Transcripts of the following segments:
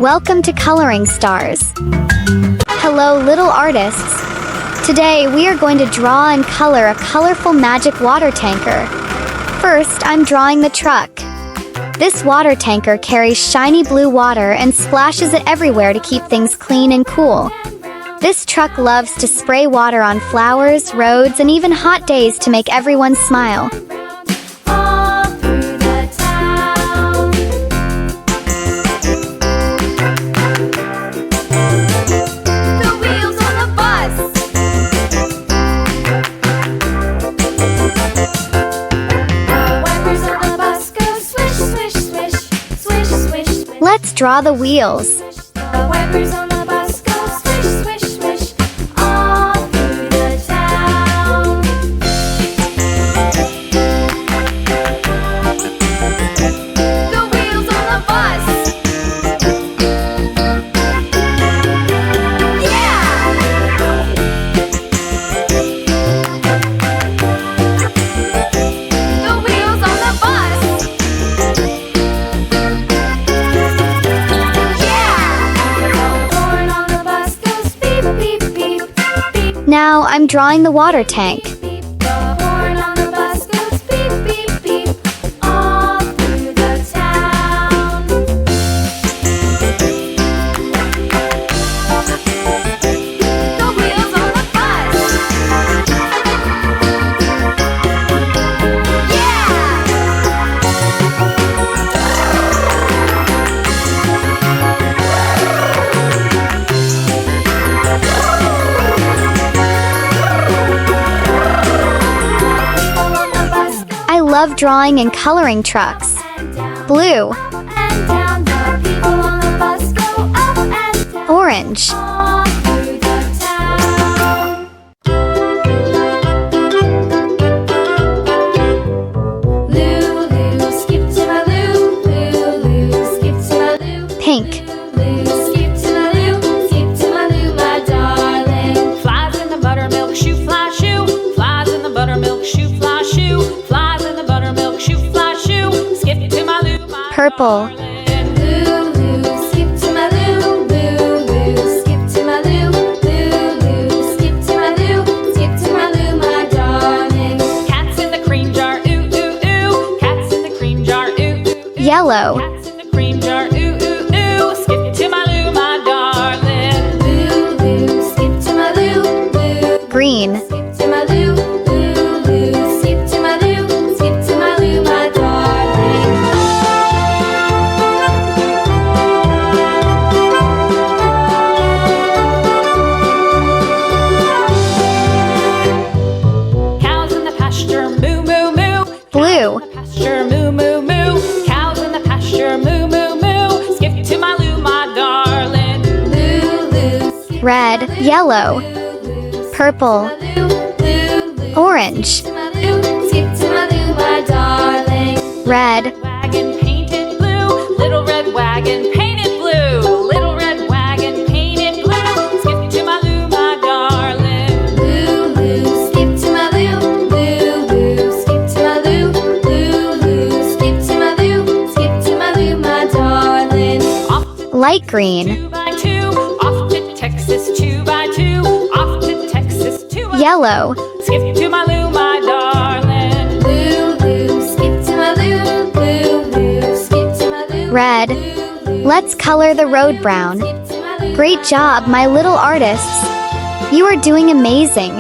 Welcome to Coloring Stars. Hello, little artists. Today, we are going to draw and color a colorful magic water tanker. First, I'm drawing the truck. This water tanker carries shiny blue water and splashes it everywhere to keep things clean and cool. This truck loves to spray water on flowers, roads, and even hot days to make everyone smile. Let's draw the wheels. The wipers on the bus go swish, swish, swish all through the town. The wheels on the bus. Yeah! The wheels on the bus. Now I'm drawing the water tank. The horn on the bus goes beep, beep, beep all through the town. The wheels on the bus. I love drawing and coloring trucks. Blue, And down the people on the bus go up and down orange, all through the town. Lulu, skip to my Lou. Lulu, skip to my Lou. pink, Lulu, skip to my Lou. Skip to my Lou, my darling. Flies in the buttermilk shoe, fly shoe. Flies in the buttermilk shoe, fly shoe. Flies in the buttermilk shoe, fly shoe. Skip to my Lou, my purple, darling. Lulu, skip to my Lou. Lulu, skip to my Lou. Lulu, skip to my Lou. Skip to my Lou, my darling. Cats in the cream jar, ooh, ooh, ooh. Cats in the cream jar, ooh, ooh, ooh. yellow, Cats in the cream jar, ooh, ooh, ooh. Skip to my Lou, my darling. Lulu, skip to my Lou. Lulu, green, skip to my Lou. Lulu, skip to my Lou. Skip to my Lou, my darling. Cows in the pasture, moo, moo, moo. blue, Pasture, moo, moo, moo. Cows in the pasture, moo, moo, moo. Skip to my Lou, my darling. Lulu, skip red, yellow, purple, to Lulu. orange, To my Lou, skip to my Lou, my darling. red, Wagon painted blue, little red wagon painted blue, little red wagon painted blue. Skip to my Lou, my darling. Lulu, skip to my Lou. Lulu, skip to my Lou. Lulu, skip to my Lou. Skip to my Lou, my darling. Off to light green, 2x2, off to Texas 2x2, off to Texas 2x2. yellow, Skip to my Lou, my darling. Lulu, skip to my Lou. Lulu, skip to my Lou. red. Let's color the road brown. Skip to my Lou. Great job, my little artists. You are doing amazing.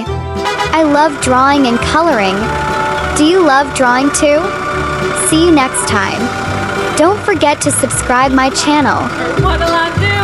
I love drawing and coloring. Do you love drawing too? See you next time. Don't forget to subscribe my channel. What'll I do?